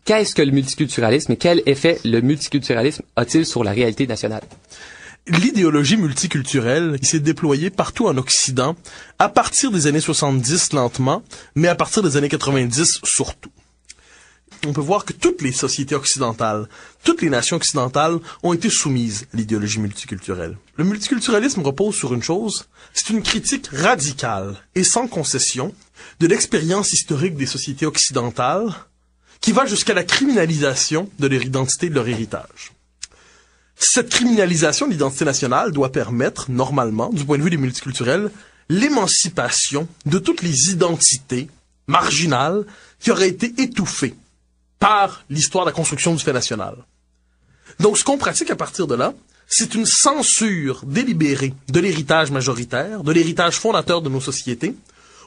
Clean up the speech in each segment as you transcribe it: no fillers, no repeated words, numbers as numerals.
qu'est-ce que le multiculturalisme et quel effet le multiculturalisme a-t-il sur la réalité nationale? L'idéologie multiculturelle qui s'est déployée partout en Occident à partir des années 70 lentement, mais à partir des années 90 surtout. On peut voir que toutes les sociétés occidentales, toutes les nations occidentales ont été soumises à l'idéologie multiculturelle. Le multiculturalisme repose sur une chose, c'est une critique radicale et sans concession de l'expérience historique des sociétés occidentales qui va jusqu'à la criminalisation de leur identité et de leur héritage. Cette criminalisation de l'identité nationale doit permettre, normalement, du point de vue des multiculturels, l'émancipation de toutes les identités marginales qui auraient été étouffées par l'histoire de la construction du fait national. Donc, ce qu'on pratique à partir de là, c'est une censure délibérée de l'héritage majoritaire, de l'héritage fondateur de nos sociétés,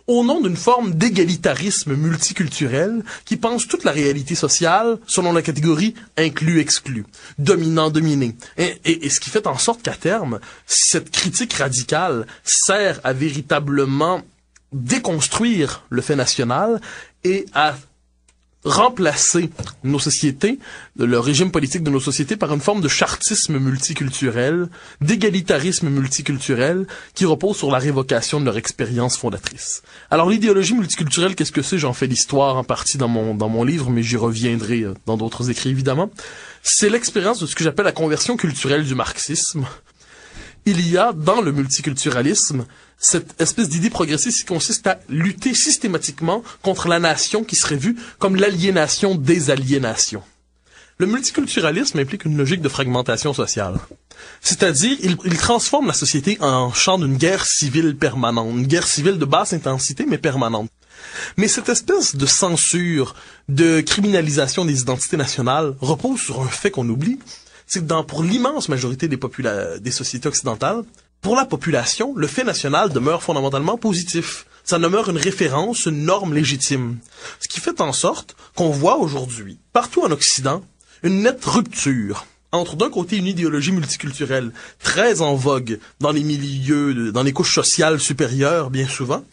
au nom d'une forme d'égalitarisme multiculturel qui pense toute la réalité sociale selon la catégorie inclus-exclus, dominant-dominé. Et ce qui fait en sorte qu'à terme, cette critique radicale sert à véritablement déconstruire le fait national et à remplacer nos sociétés, le régime politique de nos sociétés par une forme de chartisme multiculturel, d'égalitarisme multiculturel qui repose sur la révocation de leur expérience fondatrice. Alors l'idéologie multiculturelle, qu'est-ce que c'est? J'en fais l'histoire en partie dans mon livre, mais j'y reviendrai dans d'autres écrits évidemment. C'est l'expérience de ce que j'appelle la conversion culturelle du marxisme. Il y a dans le multiculturalisme cette espèce d'idée progressiste qui consiste à lutter systématiquement contre la nation qui serait vue comme l'aliénation des aliénations. Le multiculturalisme implique une logique de fragmentation sociale. C'est-à-dire, il transforme la société en champ d'une guerre civile permanente, une guerre civile de basse intensité mais permanente. Mais cette espèce de censure, de criminalisation des identités nationales repose sur un fait qu'on oublie, c'est que pour l'immense majorité des sociétés occidentales, pour la population, le fait national demeure fondamentalement positif. Ça demeure une référence, une norme légitime. Ce qui fait en sorte qu'on voit aujourd'hui, partout en Occident, une nette rupture entre d'un côté une idéologie multiculturelle très en vogue dans les milieux, dans les couches sociales supérieures bien souvent,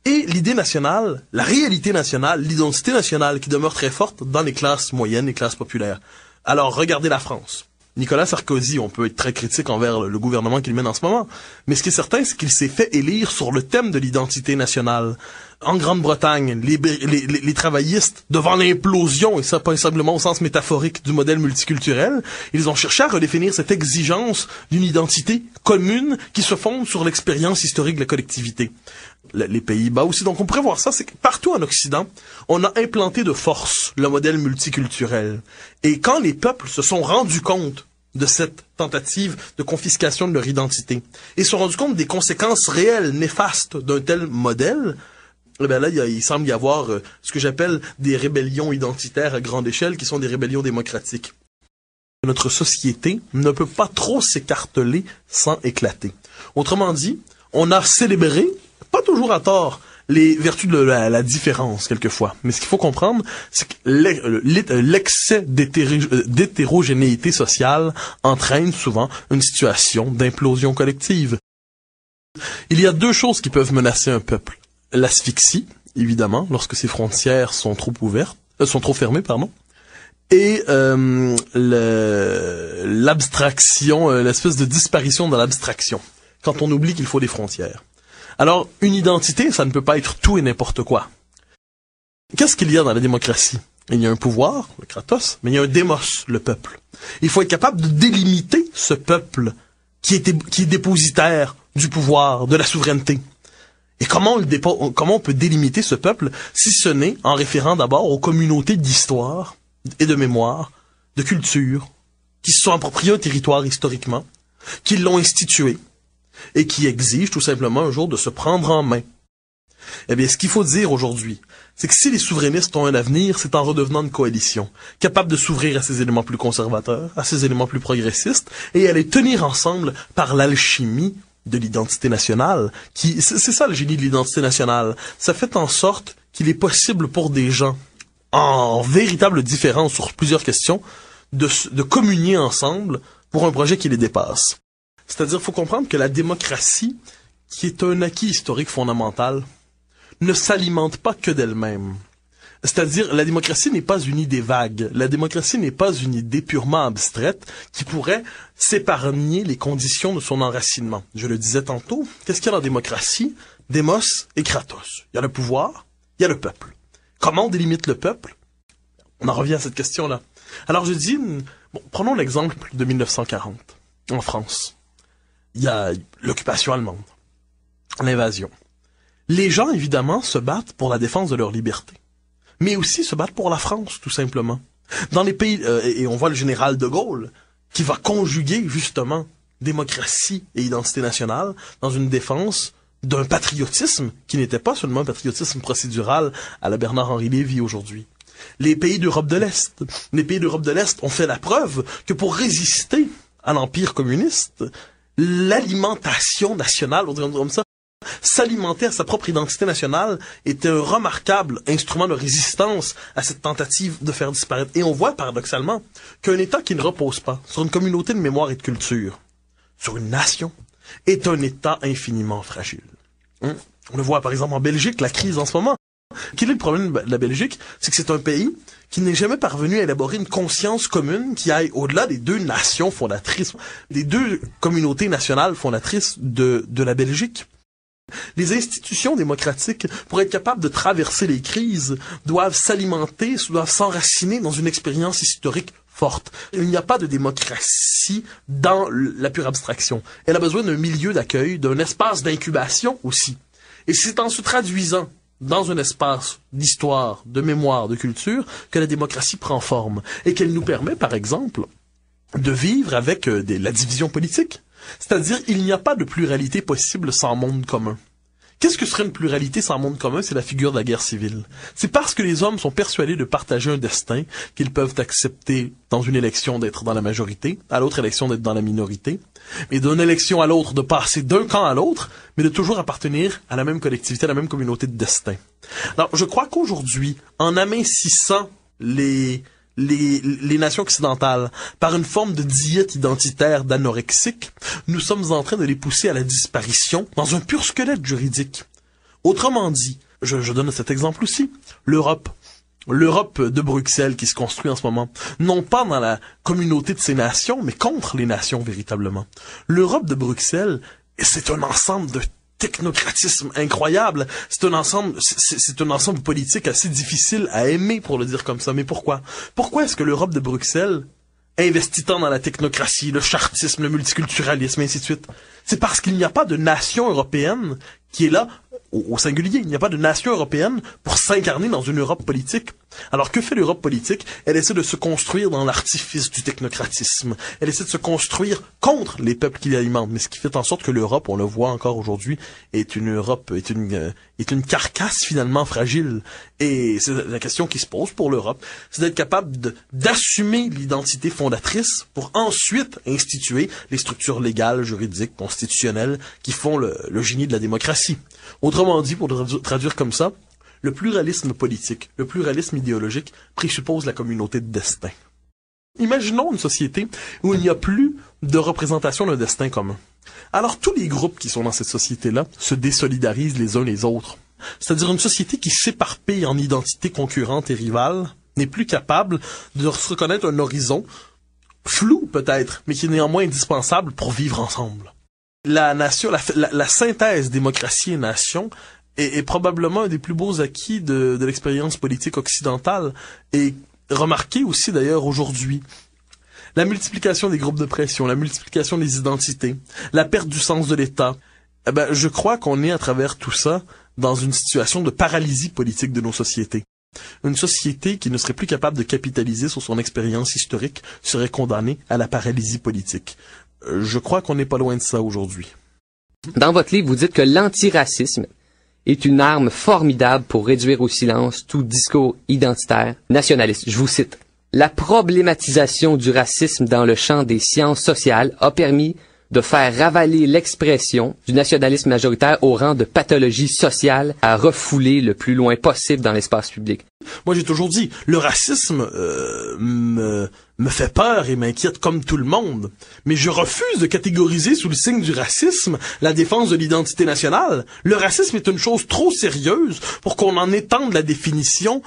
et l'idée nationale, la réalité nationale, l'identité nationale qui demeure très forte dans les classes moyennes, les classes populaires. Alors regardez la France. Nicolas Sarkozy, on peut être très critique envers le gouvernement qu'il mène en ce moment, mais ce qui est certain, c'est qu'il s'est fait élire sur le thème de l'identité nationale. En Grande-Bretagne, les travaillistes, devant l'implosion, et ça pas simplement au sens métaphorique du modèle multiculturel, ils ont cherché à redéfinir cette exigence d'une identité commune qui se fonde sur l'expérience historique de la collectivité. Les Pays-Bas aussi. Donc on pourrait voir ça, c'est que partout en Occident, on a implanté de force le modèle multiculturel. Et quand les peuples se sont rendus compte de cette tentative de confiscation de leur identité et se sont rendus compte des conséquences réelles, néfastes d'un tel modèle, eh bien là, il semble y avoir ce que j'appelle des rébellions identitaires à grande échelle qui sont des rébellions démocratiques. Notre société ne peut pas trop s'écarteler sans éclater. Autrement dit, on a célébré, pas toujours à tort, les vertus de la différence, quelquefois. Mais ce qu'il faut comprendre, c'est que l'excès d'hétérogénéité sociale entraîne souvent une situation d'implosion collective. Il y a deux choses qui peuvent menacer un peuple. L'asphyxie, évidemment, lorsque ses frontières sont trop fermées, et l'abstraction, l'espèce de disparition de l'abstraction, quand on oublie qu'il faut des frontières. Alors, une identité, ça ne peut pas être tout et n'importe quoi. Qu'est-ce qu'il y a dans la démocratie? Il y a un pouvoir, le kratos, mais il y a un démos, le peuple. Il faut être capable de délimiter ce peuple qui est dépositaire du pouvoir, de la souveraineté. Et comment on peut délimiter ce peuple si ce n'est en référant d'abord aux communautés d'histoire et de mémoire, de culture, qui se sont appropriées un territoire historiquement, qui l'ont institué, et qui exigent tout simplement un jour de se prendre en main. Eh bien, ce qu'il faut dire aujourd'hui, c'est que si les souverainistes ont un avenir, c'est en redevenant une coalition, capable de s'ouvrir à ces éléments plus conservateurs, à ces éléments plus progressistes, et à les tenir ensemble par l'alchimie de l'identité nationale. C'est ça le génie de l'identité nationale. Ça fait en sorte qu'il est possible pour des gens, en véritable différence sur plusieurs questions, de communier ensemble pour un projet qui les dépasse. C'est-à-dire, faut comprendre que la démocratie, qui est un acquis historique fondamental, ne s'alimente pas que d'elle-même. C'est-à-dire, la démocratie n'est pas une idée vague. La démocratie n'est pas une idée purement abstraite qui pourrait s'épargner les conditions de son enracinement. Je le disais tantôt, qu'est-ce qu'il y a dans la démocratie? Démos et Kratos. Il y a le pouvoir, il y a le peuple. Comment on délimite le peuple? On en revient à cette question-là. Alors je dis, bon, prenons l'exemple de 1940, en France. Il y a l'occupation allemande, l'invasion. Les gens, évidemment, se battent pour la défense de leur liberté. Mais aussi se battent pour la France, tout simplement. Dans les pays, et on voit le général de Gaulle, qui va conjuguer, justement, démocratie et identité nationale dans une défense d'un patriotisme qui n'était pas seulement un patriotisme procédural à la Bernard-Henri Lévy aujourd'hui. Les pays d'Europe de l'Est. Les pays d'Europe de l'Est ont fait la preuve que pour résister à l'Empire communiste, l'alimentation nationale, on dirait comme ça, s'alimenter à sa propre identité nationale était un remarquable instrument de résistance à cette tentative de faire disparaître. Et on voit paradoxalement qu'un État qui ne repose pas sur une communauté de mémoire et de culture, sur une nation, est un État infiniment fragile. On le voit par exemple en Belgique, la crise en ce moment. Quel est le problème de la Belgique? C'est que c'est un pays qui n'est jamais parvenu à élaborer une conscience commune qui aille au-delà des deux nations fondatrices, des deux communautés nationales fondatrices de la Belgique. Les institutions démocratiques, pour être capables de traverser les crises, doivent s'alimenter, doivent s'enraciner dans une expérience historique forte. Il n'y a pas de démocratie dans la pure abstraction. Elle a besoin d'un milieu d'accueil, d'un espace d'incubation aussi. Et c'est en se traduisant dans un espace d'histoire, de mémoire, de culture, que la démocratie prend forme. Et qu'elle nous permet, par exemple, de vivre avec la division politique. C'est-à-dire, il n'y a pas de pluralité possible sans monde commun. Qu'est-ce que serait une pluralité sans monde commun? C'est la figure de la guerre civile. C'est parce que les hommes sont persuadés de partager un destin qu'ils peuvent accepter dans une élection d'être dans la majorité, à l'autre élection d'être dans la minorité, mais d'une élection à l'autre de passer d'un camp à l'autre, mais de toujours appartenir à la même collectivité, à la même communauté de destin. Alors, je crois qu'aujourd'hui, en amincissant les nations occidentales par une forme de diète identitaire d'anorexique, nous sommes en train de les pousser à la disparition dans un pur squelette juridique. Autrement dit, je donne cet exemple aussi, l'Europe de Bruxelles qui se construit en ce moment, non pas dans la communauté de ces nations, mais contre les nations véritablement. L'Europe de Bruxelles, c'est un ensemble de technocratisme incroyable. C'est un ensemble politique assez difficile à aimer, pour le dire comme ça. Mais pourquoi? Pourquoi est-ce que l'Europe de Bruxelles investit tant dans la technocratie, le chartisme, le multiculturalisme, et ainsi de suite? C'est parce qu'il n'y a pas de nation européenne qui est là, au singulier. Il n'y a pas de nation européenne pour s'incarner dans une Europe politique. Alors que fait l'Europe politique? Elle essaie de se construire dans l'artifice du technocratisme. Elle essaie de se construire contre les peuples qui l'alimentent. Mais ce qui fait en sorte que l'Europe, on le voit encore aujourd'hui, est une carcasse finalement fragile. Et c'est la question qui se pose pour l'Europe, c'est d'être capable d'assumer l'identité fondatrice pour ensuite instituer les structures légales, juridiques, constitutionnelles qui font le génie de la démocratie. Autrement dit, pour le traduire comme ça, le pluralisme politique, le pluralisme idéologique présuppose la communauté de destin. Imaginons une société où il n'y a plus de représentation d'un destin commun. Alors tous les groupes qui sont dans cette société-là se désolidarisent les uns les autres. C'est-à-dire une société qui s'éparpille en identités concurrentes et rivales n'est plus capable de se reconnaître un horizon, flou peut-être, mais qui est néanmoins indispensable pour vivre ensemble. La nation, la synthèse démocratie et nation est probablement un des plus beaux acquis de l'expérience politique occidentale et remarqué aussi d'ailleurs aujourd'hui. La multiplication des groupes de pression, la multiplication des identités, la perte du sens de l'État. Je crois qu'on est à travers tout ça dans une situation de paralysie politique de nos sociétés. Une société qui ne serait plus capable de capitaliser sur son expérience historique serait condamnée à la paralysie politique. Je crois qu'on n'est pas loin de ça aujourd'hui. Dans votre livre, vous dites que l'antiracisme est une arme formidable pour réduire au silence tout discours identitaire nationaliste. Je vous cite. La problématisation du racisme dans le champ des sciences sociales a permis de faire ravaler l'expression du nationalisme majoritaire au rang de pathologie sociale à refouler le plus loin possible dans l'espace public. Moi, j'ai toujours dit, le racisme me fait peur et m'inquiète comme tout le monde. Mais je refuse de catégoriser sous le signe du racisme la défense de l'identité nationale. Le racisme est une chose trop sérieuse pour qu'on en étende la définition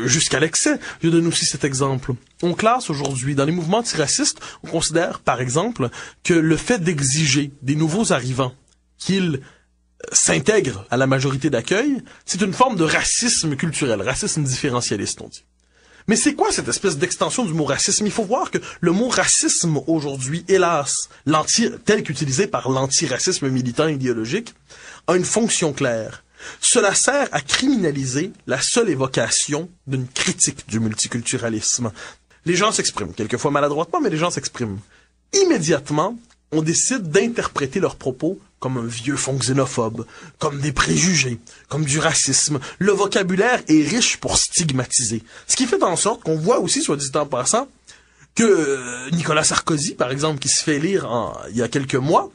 jusqu'à l'excès. Je donne aussi cet exemple. On classe aujourd'hui, dans les mouvements antiracistes, on considère, par exemple, que le fait d'exiger des nouveaux arrivants qu'ils s'intègrent à la majorité d'accueil, c'est une forme de racisme culturel, racisme différentialiste, on dit. Mais c'est quoi cette espèce d'extension du mot racisme? Il faut voir que le mot racisme aujourd'hui, hélas, tel qu'utilisé par l'antiracisme militant idéologique, a une fonction claire. Cela sert à criminaliser la seule évocation d'une critique du multiculturalisme. Les gens s'expriment, quelquefois maladroitement, mais les gens s'expriment. Immédiatement, on décide d'interpréter leurs propos comme un vieux fond xénophobe, comme des préjugés, comme du racisme. Le vocabulaire est riche pour stigmatiser. Ce qui fait en sorte qu'on voit aussi, soit dit en passant, que Nicolas Sarkozy, par exemple, qui se fait élire il y a quelques mois,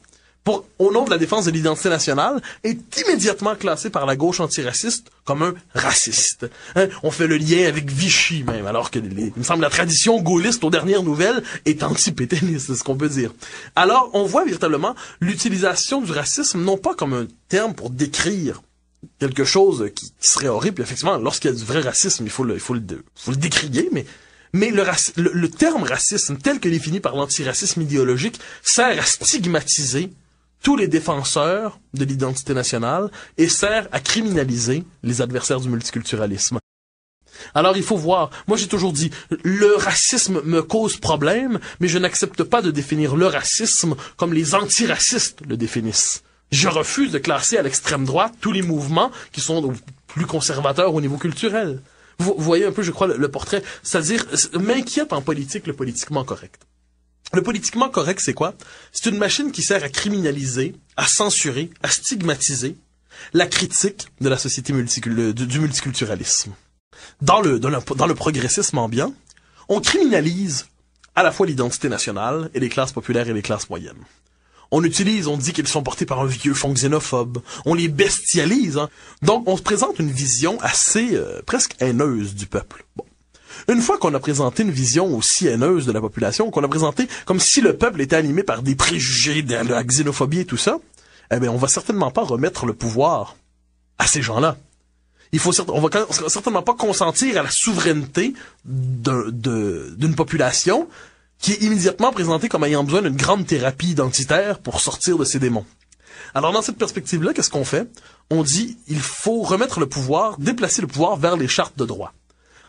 au nom de la défense de l'identité nationale, est immédiatement classé par la gauche antiraciste comme un raciste. Hein? On fait le lien avec Vichy même, alors que il me semble la tradition gaulliste aux dernières nouvelles est anti-pétainiste, c'est ce qu'on peut dire. Alors, on voit véritablement l'utilisation du racisme non pas comme un terme pour décrire quelque chose qui serait horrible. Effectivement, lorsqu'il y a du vrai racisme, il faut le décrier, mais le terme racisme, tel que défini par l'antiracisme idéologique, sert à stigmatiser tous les défenseurs de l'identité nationale et sert à criminaliser les adversaires du multiculturalisme. Alors il faut voir, moi j'ai toujours dit, le racisme me cause problème, mais je n'accepte pas de définir le racisme comme les antiracistes le définissent. Je refuse de classer à l'extrême droite tous les mouvements qui sont plus conservateurs au niveau culturel. Vous voyez un peu, je crois, le portrait, c'est-à-dire, m'inquiète en politique le politiquement correct. Le politiquement correct, c'est quoi? C'est une machine qui sert à criminaliser, à censurer, à stigmatiser la critique de la société du multiculturalisme. Dans le progressisme ambiant, on criminalise à la fois l'identité nationale et les classes populaires et les classes moyennes. On dit qu'ils sont portés par un vieux fond xénophobe. On les bestialise. Hein? Donc, on se présente une vision assez presque haineuse du peuple. Bon. Une fois qu'on a présenté une vision aussi haineuse de la population, qu'on a présenté comme si le peuple était animé par des préjugés, de la xénophobie et tout ça, eh bien, on va certainement pas remettre le pouvoir à ces gens-là. On va certainement pas consentir à la souveraineté d'une population qui est immédiatement présentée comme ayant besoin d'une grande thérapie identitaire pour sortir de ses démons. Alors, dans cette perspective-là, qu'est-ce qu'on fait? On dit, il faut remettre le pouvoir, déplacer le pouvoir vers les chartes de droit.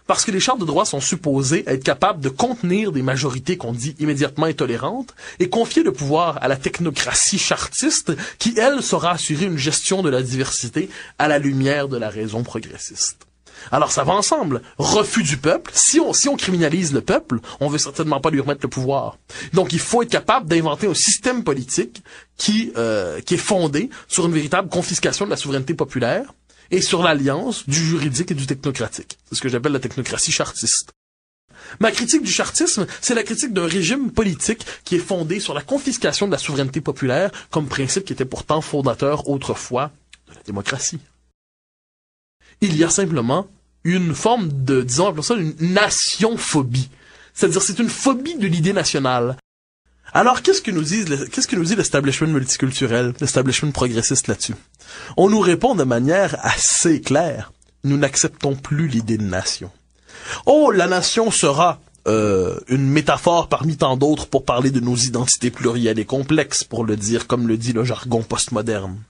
Parce que les chartes de droit sont supposées être capables de contenir des majorités qu'on dit immédiatement intolérantes et confier le pouvoir à la technocratie chartiste qui, elle, saura assurer une gestion de la diversité à la lumière de la raison progressiste. Alors ça va ensemble. Refus du peuple. Si on criminalise le peuple, on veut certainement pas lui remettre le pouvoir. Donc il faut être capable d'inventer un système politique qui est fondé sur une véritable confiscation de la souveraineté populaire et sur l'alliance du juridique et du technocratique. C'est ce que j'appelle la technocratie chartiste. Ma critique du chartisme, c'est la critique d'un régime politique qui est fondé sur la confiscation de la souveraineté populaire comme principe qui était pourtant fondateur autrefois de la démocratie. Il y a simplement une forme de, disons, appelons ça une nationphobie. C'est-à-dire, c'est une phobie de l'idée nationale. Alors, qu'est-ce que nous dit l'establishment multiculturel, l'establishment progressiste là-dessus? On nous répond de manière assez claire. Nous n'acceptons plus l'idée de nation. Oh, la nation sera une métaphore parmi tant d'autres pour parler de nos identités plurielles et complexes, pour le dire comme le dit le jargon postmoderne.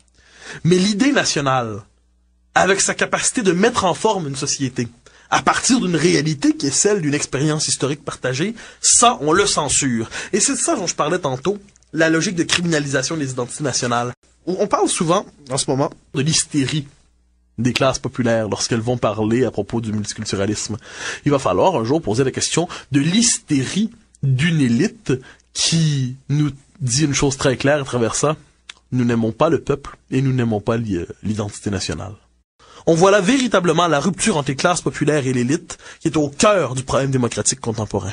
Mais l'idée nationale, avec sa capacité de mettre en forme une société, à partir d'une réalité qui est celle d'une expérience historique partagée, ça, on le censure. Et c'est de ça dont je parlais tantôt, la logique de criminalisation des identités nationales. On parle souvent, en ce moment, de l'hystérie des classes populaires lorsqu'elles vont parler à propos du multiculturalisme. Il va falloir un jour poser la question de l'hystérie d'une élite qui nous dit une chose très claire à travers ça. Nous n'aimons pas le peuple et nous n'aimons pas l'identité nationale. On voit là véritablement la rupture entre les classes populaires et l'élite qui est au cœur du problème démocratique contemporain.